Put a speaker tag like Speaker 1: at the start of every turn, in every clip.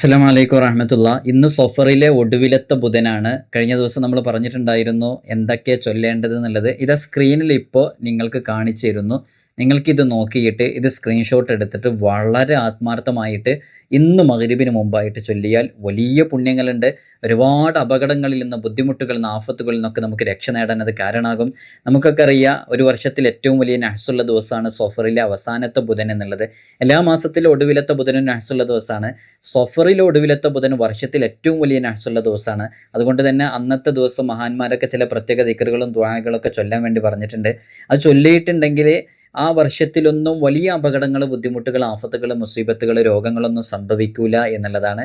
Speaker 1: അസ്സലാമു അലൈക്കും വറഹ്മത്തുള്ള. ഇന്ന് സഫറിലെ ഒടുവിലത്തെ ബുധനാണ്. കഴിഞ്ഞ ദിവസം നമ്മൾ പറഞ്ഞിട്ടുണ്ടായിരുന്നു എന്തൊക്കെ ചൊല്ലേണ്ടത് എന്നുള്ളത്. ഇത് സ്ക്രീനിൽ ഇപ്പോൾ നിങ്ങൾക്ക് കാണിച്ചു തരുന്നു. നിങ്ങൾക്കിത് നോക്കിയിട്ട് ഇത് സ്ക്രീൻഷോട്ട് എടുത്തിട്ട് വളരെ ആത്മാർത്ഥമായിട്ട് ഇന്ന് മഗ്‌രിബിന് മുമ്പായിട്ട് ചൊല്ലിയാൽ വലിയ പുണ്യങ്ങളുണ്ട്. ഒരുപാട് അപകടങ്ങളിൽ നിന്ന്, ബുദ്ധിമുട്ടുകളിൽ നിന്ന്, ആഫത്തുകളിൽ നിന്നൊക്കെ നമുക്ക് രക്ഷ നേടാൻ അത് കാരണമാകും. നമുക്കൊക്കെ അറിയാം, ഒരു വർഷത്തിൽ ഏറ്റവും വലിയ നഹ്സുള്ള ദിവസമാണ് സഫറിലെ അവസാനത്തെ ബുധൻ എന്നുള്ളത്. എല്ലാ മാസത്തിലും ഒടുവിലത്തെ ബുധനും നഹ്സുള്ള ദിവസമാണ്. സഫറിലെ ഒടുവിലത്തെ ബുധൻ വർഷത്തിൽ ഏറ്റവും വലിയ നഹ്സുള്ള ദിവസമാണ്. അതുകൊണ്ട് തന്നെ അന്നത്തെ ദിവസം മഹാന്മാരൊക്കെ ചില പ്രത്യേക ദിക്റുകളും ദുആകളൊക്കെ ചൊല്ലാൻ വേണ്ടി പറഞ്ഞിട്ടുണ്ട്. അത് ചൊല്ലിയിട്ടുണ്ടെങ്കിൽ ആ വർഷത്തിലൊന്നും വലിയ അപകടങ്ങൾ, ബുദ്ധിമുട്ടുകൾ, ആഫത്തുകൾ, മുസീബത്തുകൾ, രോഗങ്ങളൊന്നും സംഭവിക്കൂല എന്നുള്ളതാണ്.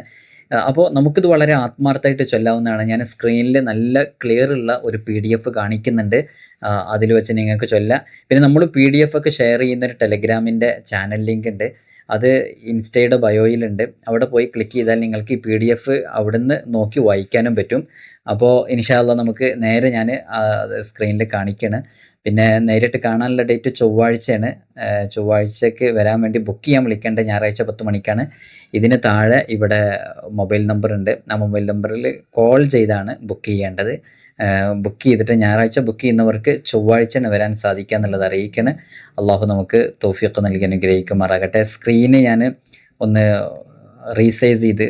Speaker 1: അപ്പോൾ നമുക്കിത് വളരെ ആത്മാർത്ഥമായിട്ട് ചൊല്ലാവുന്നതാണ്. ഞാൻ സ്ക്രീനിൽ നല്ല ക്ലിയർ ഉള്ള ഒരു PDF കാണിക്കുന്നുണ്ട്. അതിൽ വെച്ച് നിങ്ങൾക്ക് ചൊല്ലാം. പിന്നെ നമ്മൾ PDF ഒക്കെ ഷെയർ ചെയ്യുന്നൊരു ടെലഗ്രാമിൻ്റെ ചാനൽ ലിങ്ക് ഉണ്ട്. അത് ഇൻസ്റ്റയുടെ ബയോയിലുണ്ട്. അവിടെ പോയി ക്ലിക്ക് ചെയ്താൽ നിങ്ങൾക്ക് ഈ PDF അവിടുന്ന് നോക്കി വായിക്കാനും പറ്റും. അപ്പോൾ ഇൻഷാ അല്ലാഹ് നമുക്ക് നേരെ ഞാൻ സ്ക്രീനിൽ കാണിക്കുകയാണ്. പിന്നെ നേരിട്ട് കാണാനുള്ള ഡേറ്റ് ചൊവ്വാഴ്ചയാണ്. ചൊവ്വാഴ്ചയ്ക്ക് വരാൻ വേണ്ടി ബുക്ക് ചെയ്യാൻ വിളിക്കേണ്ടത് ഞായറാഴ്ച 10 മണിക്കാണ്. ഇതിന് താഴെ ഇവിടെ മൊബൈൽ നമ്പർ ഉണ്ട്. ആ മൊബൈൽ നമ്പറിൽ കോൾ ചെയ്താണ് ബുക്ക് ചെയ്യേണ്ടത്. ബുക്ക് ചെയ്തിട്ട് ഞായറാഴ്ച ബുക്ക് ചെയ്യുന്നവർക്ക് ചൊവ്വാഴ്ചയാണ് വരാൻ സാധിക്കുക എന്നുള്ളത് അറിയിക്കണം. അള്ളാഹു നമുക്ക് തൗഫീഖ് നൽകി അനുഗ്രഹിക്കുമാറാകട്ടെ. സ്ക്രീന് ഞാൻ ഒന്ന് റീസൈസ് ചെയ്ത്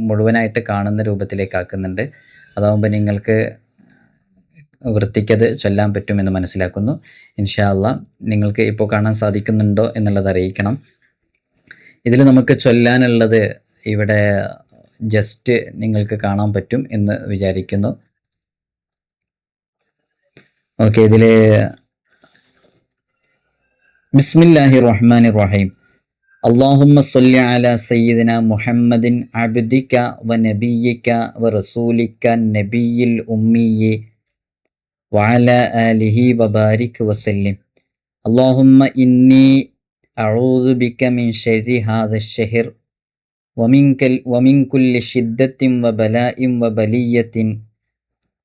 Speaker 1: മുഴുവനായിട്ട് കാണുന്ന രൂപത്തിലേക്ക് ആക്കുന്നുണ്ട്. അതാകുമ്പോൾ നിങ്ങൾക്ക് വൃത്തിക്കത് ചൊല്ലാൻ പറ്റുമെന്ന് മനസ്സിലാക്കുന്നു. ഇൻഷാ അല്ലാഹ് നിങ്ങൾക്ക് ഇപ്പോൾ കാണാൻ സാധിക്കുന്നുണ്ടോ എന്നുള്ളത് അറിയിക്കണം. ഇതിൽ നമുക്ക് ചൊല്ലാനുള്ളത് ഇവിടെ ജസ്റ്റ് നിങ്ങൾക്ക് കാണാൻ പറ്റും എന്ന് വിചാരിക്കുന്നു. ഓക്കെ, ഇതിൽ ബിസ്മില്ലാഹിർ റഹ്മാനിർ റഹീം. അല്ലാഹുമ്മ സ്വല്ലി അലാ സയ്യിദിന മുഹമ്മദിൻ അബ്ദിക വ നബിയ്യിക വ റസൂലിക നബിയിൽ ഉമ്മിയി വഅലാ ആലിഹി വബാരിക് വസല്ലിം. അല്ലാഹുമ്മ ഇന്നി അഊദു ബിക മിൻ ശർരി ഹാദാ ശഹർ വമിൻ കുല്ലി ശിദ്ദത്തിൻ വബലാഇൻ വബലിയ്യത്തിൻ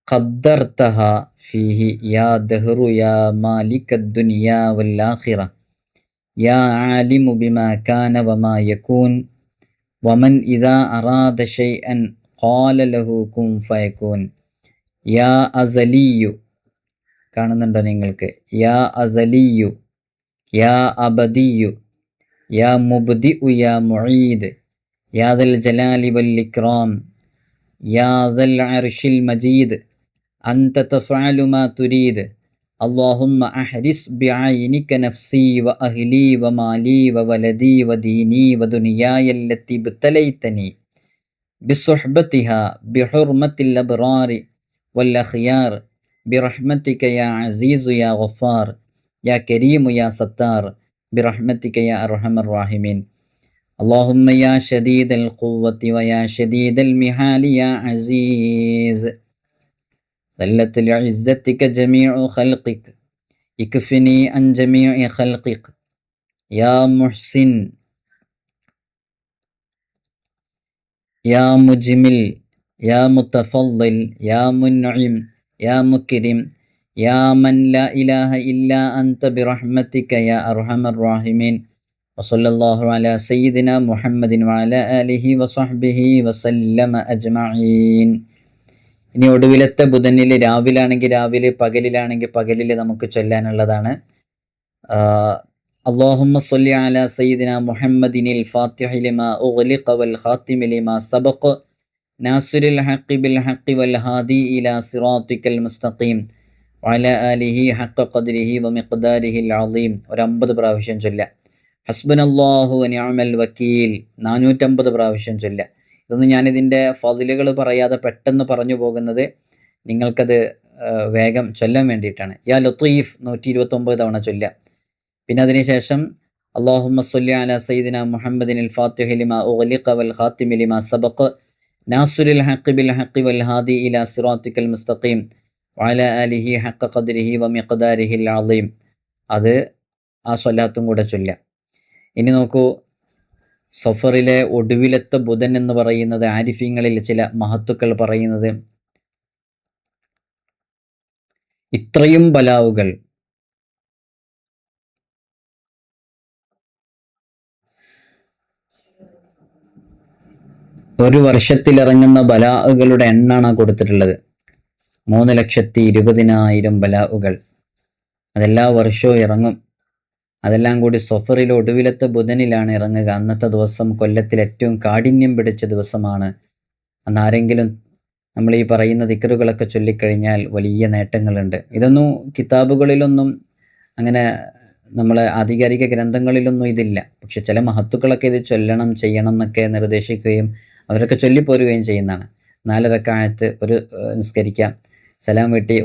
Speaker 1: ഖദ്ദർതഹാ ഫീഹി യാ ദഹ്റു യാ മാലിക്കദ് ദുനിയാ വൽ ആഖിറ യാ ആലിമു ബിമാ കാന വമാ യകൂൻ വമൻ ഇദാ അറാദ ശൈഅൻ ഖാല ലഹു കുൻ ഫയകൂൻ യാ അസലിയു. കാണുന്നുണ്ടോ നിങ്ങൾക്ക്? യാ അസലിയു, യാ അബദിയു, യാ മുബ്ദിഉ, യാ മുഈദ്, യാ ദൽ ജലാലി വൽ ഇക്റാം, യാ ദൽ അർശിൽ മജീദ്, അൻത തഫഅലു മാ തുരീദ്. അല്ലാഹുമ്മ അഹ്രിസ് ബിഐനിക നഫ്സി വ അഹ്ലി വ മാലി വ വലദി വ ദീനി വ ദുനിയായ അല്ലത്തി ഇബ്തലൈതനി ബിസുഹ്ബതിഹാ ബിഹുർമത്തിൽ അബ്റാരി വൽ അഖ്യാർ ബിറഹ്മതിക യാ അസീസു യാ ഗഫാർ യാ കരീമു യാ സത്താർ ബിറഹ്മതിക യാ അർഹമർ റഹീമീൻ. اللهم يا شديد القوة ويا شديد المحال يا عزيز ذلت لعزتك جميع خلقك اكفني عن جميع خلقك يا محسن يا مجمل يا متفضل يا منعم يا مكرم يا من لا إله إلا أنت برحمتك يا أرحم الراحمين വസല്ലല്ലാഹു അലാ സയ്യിദിന മുഹമ്മദിൻ വഅലാ ആലിഹി വസഹ്ബിഹി വസല്ലമ അജ്മഈൻ. ഇനി ഒടുവിലത്തെ ബുധനിൽ രാവിലാണെങ്കിൽ രാവിലെ, പകലിലാണെങ്കിൽ പകലിൽ നമുക്ക് ചൊല്ലാനുള്ളതാണ്. അല്ലാഹുമ്മ സ്വല്ലി അലാ സയ്യിദിന മുഹമ്മദിനിൽ ഫാത്തിഹി ലിമാ ഉഗ്ലിഖ വൽ ഖാതിമി ലിമാ സബഖ നാസിറിൽ ഹഖ് ബിൽ ഹഖ് വൽ ഹാദി ഇലാ സിറാത്തിക്കൽ മുസ്തഖീം വഅലാ ആലിഹി ഹഖ ഖദ്രിഹി വമിഖ്ദാരിഹിൽ അളീം. ഒരു 50 പ്രാവശ്യം ചൊല്ലാം. ഹസ്ബുനല്ലാഹു വ നിഅമൽ വക്കീൽ 450 പ്രാവശ്യം ചൊല്ലുക. ഇതൊന്നും ഞാനിതിൻ്റെ ഫളിലുകൾ പറയാതെ പെട്ടെന്ന് പറഞ്ഞു പോകുന്നത് നിങ്ങൾക്കത് വേഗം ചൊല്ലാൻ വേണ്ടിയിട്ടാണ്. യാ ലത്തീഫ് 129 തവണ ചൊല്ലുക. പിന്നെ അതിനുശേഷം അല്ലാഹുമ്മ സ്വല്ലി അലാ സയ്യിദിന മുഹമ്മദിനിൽ ഫാത്തിഹി ലിമാ ഉഗ്ലിഖ വൽ ഖാതിമി ലിമാ സബഖ നാസിറിൽ ഹഖ് ബിൽ ഹഖ് വൽ ഹാദി ഇലാ സിറാത്തിക്കൽ മുസ്തഖീം വഅലാ ആലിഹി ഹഖ ഖദ്രിഹി വമിഖ്ദാരിഹിൽ അളീം. അത് ആ സ്വലാത്തും കൂടെ ചൊല്ലുക. ഇനി നോക്കൂ, സഫറിലെ ഒടുവിലത്തെ ബുധൻ എന്ന് പറയുന്നത് ആരിഫീങ്ങളിൽ ചില മഹത്തുക്കൾ പറയുന്നത് ഇത്രയും ബലാവുകൾ ഒരു വർഷത്തിലിറങ്ങുന്ന ബലാഉകളുടെ എണ്ണാണ് കൊടുത്തിട്ടുള്ളത്. 3,20,000 ബലാഉകൾ. അതെല്ലാ വർഷവും ഇറങ്ങും. അതെല്ലാം കൂടി സഫറിൽ ഒടുവിലത്തെ ബുധനിലാണ് ഇറങ്ങുക. അന്നത്തെ ദിവസം കൊല്ലത്തിൽ ഏറ്റവും കാഠിന്യം പിടിച്ച ദിവസമാണ്. അന്നാരെങ്കിലും നമ്മൾ ഈ പറയുന്ന ദിക്റുകളൊക്കെ ചൊല്ലിക്കഴിഞ്ഞാൽ വലിയ നേട്ടങ്ങളുണ്ട്. ഇതൊന്നും കിതാബുകളിലൊന്നും അങ്ങനെ നമ്മളെ ആധികാരിക ഗ്രന്ഥങ്ങളിലൊന്നും ഇതില്ല. പക്ഷെ ചില മഹത്തുക്കളൊക്കെ ഇത് ചൊല്ലണം ചെയ്യണം എന്നൊക്കെ നിർദ്ദേശിക്കുകയും അവരൊക്കെ ചൊല്ലിപ്പോരുകയും ചെയ്യുന്നതാണ്. 4 റക്അത്ത് ഒരു നിസ്കരിക്കാം, സലാം വീട്ടി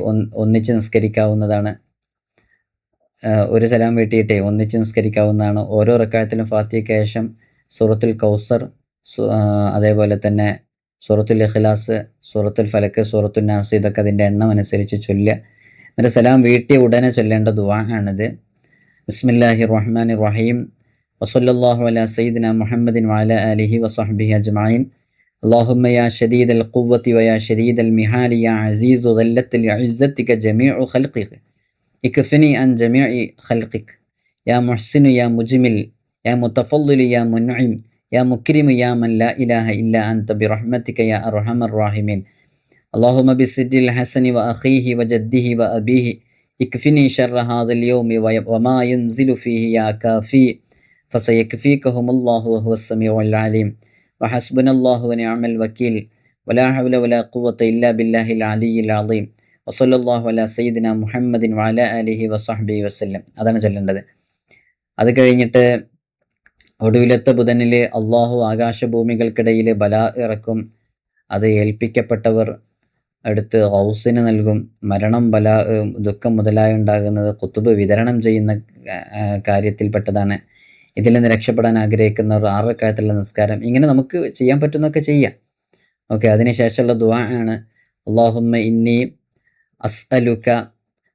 Speaker 1: ഒന്നിച്ച് നിസ്കരിക്കാവുന്നതാണ്. ഒരു സലാം വീട്ടിയിട്ടേ ഒന്നിച്ച് നിസ്കരിക്കാവുന്നതാണ്. ഓരോ റക്അത്തിലും ഫാത്തിഹയ്ക്ക് ശേഷം സൂറത്തുൽ കൗസർ, അതേപോലെ തന്നെ സൂറത്തുൽ ഇഖ്ലാസ്, സൂറത്തുൽ ഫലക്ക്, സൂറത്തുൽ നാസ്, ഇതൊക്കെ അതിൻ്റെ എണ്ണം അനുസരിച്ച് ചൊല്ലുക. എന്നിട്ട് സലാം വീട്ടിയ ഉടനെ ചൊല്ലേണ്ട ദുആ ആണിത്. ബിസ്മില്ലാഹിർ റഹ്മാനിർ റഹീം. വസല്ലല്ലാഹു അലാ സയ്യിദിന മുഹമ്മദിൻ വഅലാ ആലിഹി വസഹ്ബിഹി അജ്മഈൻ. അല്ലാഹുമ്മ യാ ശദീദൽ ഖുവ്വതി വയാ ശദീദൽ മിഹാലി യാ അസീസു ദല്ലത്തിൽ ഇസ്സതിക ജമീഉ ഖൽഖിക ഇക്ഫിനി അൻ ജമീഇ ഖൽഖിക യാ മുഹ്സിനു യാ മുജ്മിൽ യാ മുതഫദ്ദിലു യാ മുൻഇം യാ മുക്രിമു യാ മൻ ലാ ഇലാഹ ഇല്ലാ അൻത ബിറഹ്മതിക യാ അർഹമർ റഹീമീൻ. അല്ലാഹുമ്മ ബിസിദ്ദിൽ ഹസനി വ അഖീഹി വ ജദ്ദിഹി വ അബീഹി ഇക്ഫിനി ശർറ ഹാദൽ യൗമി വമാ യൻസിലു ഫീഹി യാ കാഫി ഫസയക്ഫീകഹുമുല്ലാഹു വഹുവസ് സമീഉൽ അലീം വഹസ്ബുനല്ലാഹു വനിഅമൽ വക്കീൽ വലാ ഹൗല വലാ ഖുവത ഇല്ലാ ബില്ലാഹിൽ അലിയ്യിൽ അളീം വസല്ലല്ലാഹു അലാ സയ്യിദിന മുഹമ്മദിൻ വഅലാ ആലിഹി വസഹ്ബിഹി വസല്ലം. അതാണ് ചൊല്ലേണ്ടത്. അത് കഴിഞ്ഞിട്ട് ഒടുവിലത്തെ ബുധനിൽ അള്ളാഹു ആകാശഭൂമികൾക്കിടയിൽ ബലാ ഇറക്കും. അത് ഏൽപ്പിക്കപ്പെട്ടവർ എടുത്ത് ഗൗസിന് നൽകും. മരണം, ബലാ, ദുഃഖം മുതലായ ഉണ്ടാകുന്നത് ഖുതുബ് വിതരണം ചെയ്യുന്ന കാര്യത്തിൽപ്പെട്ടതാണ്. ഇതിൽ നിന്ന് രക്ഷപ്പെടാൻ ആഗ്രഹിക്കുന്നവർ 6 റക്അത്തുള്ള നിസ്കാരം, ഇങ്ങനെ നമുക്ക് ചെയ്യാൻ പറ്റുന്നതൊക്കെ ചെയ്യാം. ഓക്കെ, അതിനുശേഷമുള്ള ദുആ ആണ് അല്ലാഹുമ്മ ഇന്നി അസ്അലുക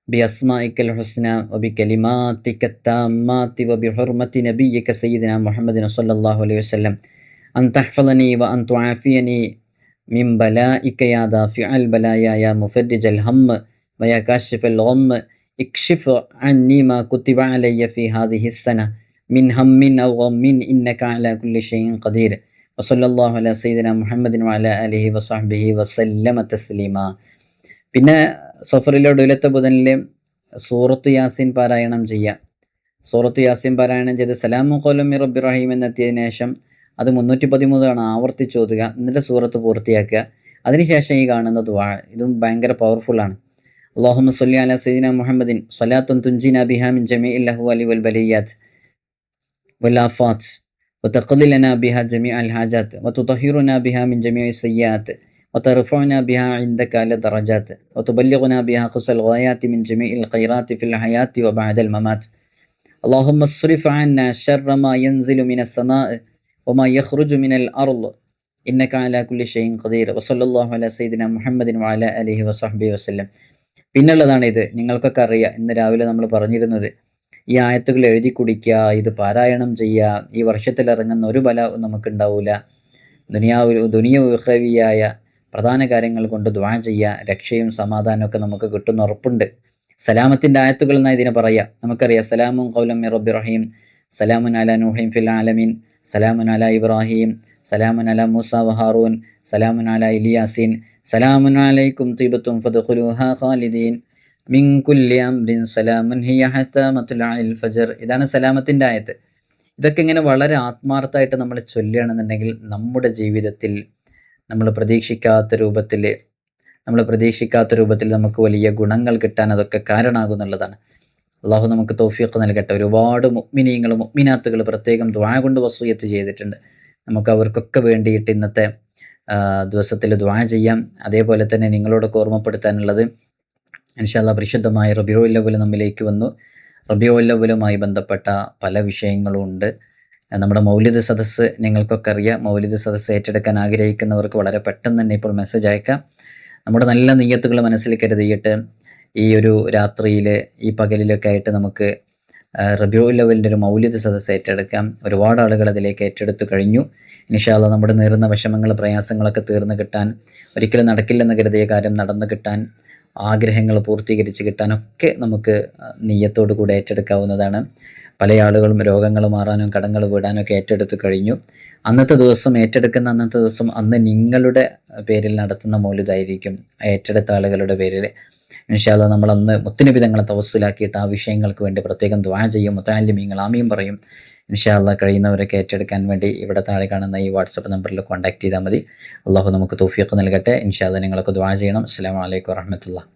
Speaker 1: ബിഅസ്മാഇക്കൽ ഹുസ്ന വബികലിമാതിക താമ്മാതി വബിഹുർമതി നബിയ്യിക സയ്യിദിന മുഹമ്മദിൻ സ്വല്ലല്ലാഹു അലൈഹി വസല്ലം അൻ തഹ്ഫളനി വ അൻ തുആഫിയനി മിൻ ബലാഇക യാ ദാഫിഅൽ ബലായ യാ മുഫർരിജൽ ഹമ്മ് വയാ കാശിഫൽ ഗമ്മ് ഇക്ഷിഫ് അന്നി മാ കുതിബ അലയ്യ ഫീ ഹാദിഹി സന മിൻ ഹമ്മിൻ ഔ ഗമ്മിൻ ഇന്നക അലാ കുല്ലി ഷൈഇൻ ഖദീർ വസല്ലല്ലാഹു അലാ സയ്യിദിന മുഹമ്മദിൻ വഅലാ ആലിഹി വസഹ്ബിഹി വസല്ലമ തസ്ലീമാ. പിന്നെ സഫറിലെ ഒടുവിലത്തെ ബുധനിൽ സൂറത്ത് യാസീൻ പാരായണം ചെയ്യുക. സൂറത്ത് യാസീൻ പാരായണം ചെയ്ത് സലാമു ഖൗലൻ മിർ റബ്ബിർ റഹീം എന്നെത്തിയതിനു ശേഷം അത് 313 തവണ ആവർത്തിച്ചോതുക. എന്നിട്ട് സൂറത്ത് പൂർത്തിയാക്കുക. അതിനുശേഷം ഈ കാണുന്ന ദുആ, ഇതും ഭയങ്കര പവർഫുള്ളാണ്. അല്ലാഹുമ്മ സ്വല്ലി അലാ സയ്യിദിന മുഹമ്മദിൻ സ്വലാത്തൻ തുൻജിന ബിഹാ മിൻ ജമീഇൽ അഹ്വാലി വൽ ബലിയാത്ത് വൽ ആഫാത്ത് വതഖ്ദി ലനാ ബിഹാ ജമീഅൽ ഹാജാത്ത് വതുതഹിറുനാ ബിഹാ മിൻ ജമീഇ സയ്യാത്ത് وترفعنا بها عندك على درجات وتبلغنا بها أقصى الغايات من جميع الخيرات في الحياة وبعد الممات. اللهم اصرف عنا شر ما ينزل من السماء وما يخرج من الأرض إنك على كل شيء قدير وصلى الله على سيدنا محمد وعلى آله وصحبه وسلم. പിന്നുള്ളതാണ് ഇത്. നിങ്ങൾക്കൊക്കെ അറിയാം, ഇന്ന് രാവിലെ നമ്മൾ പറഞ്ഞിരുന്നത്. ഈ ആയത്തുകൾ എഴുതി കുടിക്കുക, ഇത് പാരായണം ചെയ്യുക. ഈ വർഷത്തിലിറങ്ങുന്ന ഒരു ബലാവും നമുക്കുണ്ടാവില്ല. ദുനിയാവ് ഉഖ്റവിയായ പ്രധാന കാര്യങ്ങൾ കൊണ്ട് ദുആ ചെയ്യുക. രക്ഷയും സമാധാനമൊക്കെ നമുക്ക് കിട്ടുന്ന ഉറപ്പുണ്ട്. സലാമത്തിൻ്റെ ആയത്തുകൾ എന്നാൽ ഇതിനെ പറയാം. നമുക്കറിയാം, സലാമുൻ ഖൗലൻ മിർ റബ്ബിർ റഹീം, സലാമുൻ അലാ നൂഹിൻ ഫിൽ ആലമീൻ, സലാമുൻ അലാ ഇബ്രാഹിം, സലാമുൻ അലാ മൂസ വ ഹാറൂൻ, സലാമുൻ അലാ ഇലിയാസീൻ, സലാമുൻ അലൈക്കും തിബത്തും ഫദ്ഖുലൂഹാ ഖാലിദീൻ മിൻ കുല്ലി അംരിൻ സലാമുൻ ഹിയ ഹത്താ മത്ലഇൽ ഫജ്ർ. ഇതാണ് സലാമത്തിൻ്റെ ആയത്ത്. ഇതൊക്കെ ഇങ്ങനെ വളരെ ആത്മാർത്ഥമായിട്ട് നമ്മൾ ചൊല്ലുകയാണെന്നുണ്ടെങ്കിൽ നമ്മുടെ ജീവിതത്തിൽ നമ്മൾ പ്രതീക്ഷിക്കാത്ത രൂപത്തിൽ നമുക്ക് വലിയ ഗുണങ്ങൾ കിട്ടാൻ അതൊക്കെ കാരണമാകുന്നുള്ളതാണ്. അള്ളാഹു നമുക്ക് തൗഫീഖ് നൽകട്ടെ. ഒരുപാട് മുഅ്മിനീങ്ങൾ മുഅ്മിനാത്തുകൾ പ്രത്യേകം ദുആ കൊണ്ട് വസിയ്യത്ത് ചെയ്തിട്ടുണ്ട്. നമുക്ക് അവർക്കൊക്കെ വേണ്ടിയിട്ട് ഇന്നത്തെ ദിവസത്തിൽ ദുആ ചെയ്യാം. അതേപോലെ തന്നെ നിങ്ങളോടൊക്കെ ഓർമ്മപ്പെടുത്താനുള്ളത്, ഇൻഷാ അല്ലാഹ് പരിശുദ്ധമായ റബീഉൽ അവ്വൽ നമ്മിലേക്ക് വന്നു. റബീഉൽ അവ്വലുമായി ബന്ധപ്പെട്ട പല വിഷയങ്ങളും ഉണ്ട്. നമ്മുടെ മൗലിദ് സദസ്സ് നിങ്ങൾക്കൊക്കെ അറിയാം. മൗലിദ് സദസ്സ് ഏറ്റെടുക്കാൻ ആഗ്രഹിക്കുന്നവർക്ക് വളരെ പെട്ടെന്ന് തന്നെ ഇപ്പോൾ മെസ്സേജ് അയക്കാം. നമ്മുടെ നല്ല നിയ്യത്തുകൾ മനസ്സിൽ കരുതിയിട്ട് ഈ ഒരു രാത്രിയിൽ, ഈ പകലിലൊക്കെ ആയിട്ട് നമുക്ക് റബീഉൽ അവ്വലിൻ്റെ ഒരു മൗലിദ് സദസ്സ് ഏറ്റെടുക്കാം. ഒരുപാട് ആളുകൾ അതിലേക്ക് ഏറ്റെടുത്തു കഴിഞ്ഞു. ഇൻഷാ അല്ലാഹ് നമ്മുടെ നേരുന്ന വിഷമങ്ങൾ, പ്രയാസങ്ങളൊക്കെ തീർന്നു കിട്ടാൻ, ഒരിക്കലും നടക്കില്ലെന്ന് കരുതിയ കാര്യം നടന്നു കിട്ടാൻ, ആഗ്രഹങ്ങൾ പൂർത്തീകരിച്ച് കിട്ടാനൊക്കെ നമുക്ക് നിയ്യത്തോടു കൂടി ഏറ്റെടുക്കാവുന്നതാണ്. പല ആളുകളും രോഗങ്ങൾ മാറാനും കടങ്ങൾ വീടാനും ഒക്കെ ഏറ്റെടുത്ത് കഴിഞ്ഞു. അന്നത്തെ ദിവസം ഏറ്റെടുക്കുന്ന അന്നത്തെ ദിവസം അന്ന് നിങ്ങളുടെ പേരിൽ നടത്തുന്ന മൗലിദായിരിക്കും ഏറ്റെടുത്ത ആളുകളുടെ പേരിൽ. ഇൻഷാ അല്ലാഹ് നമ്മൾ അന്ന് മുത്തുനബി തങ്ങളെ തവസ്സുലാക്കിയിട്ട് ആ വിഷയങ്ങൾക്ക് വേണ്ടി പ്രത്യേകം ദുആ ചെയ്യും. മുത്തഅല്ലിമീങ്ങൾ ആമീൻ പറയും. ഇൻഷാ അല്ലാഹ് കഴിയുന്നവരൊക്കെ ഏറ്റെടുക്കാൻ വേണ്ടി ഇവിടെ താഴെ കാണുന്ന ഈ വാട്സപ്പ് നമ്പറിൽ കോൺടാക്ട് ചെയ്താൽ മതി. അള്ളാഹു നമുക്ക് തൗഫീഖ് നൽകട്ടെ. ഇൻഷാ അല്ലാഹ് നിങ്ങളൊക്കെ ദുആ ചെയ്യണം. അസ്സലാമു അലൈക്കും വറഹ്മത്തുള്ളാഹി.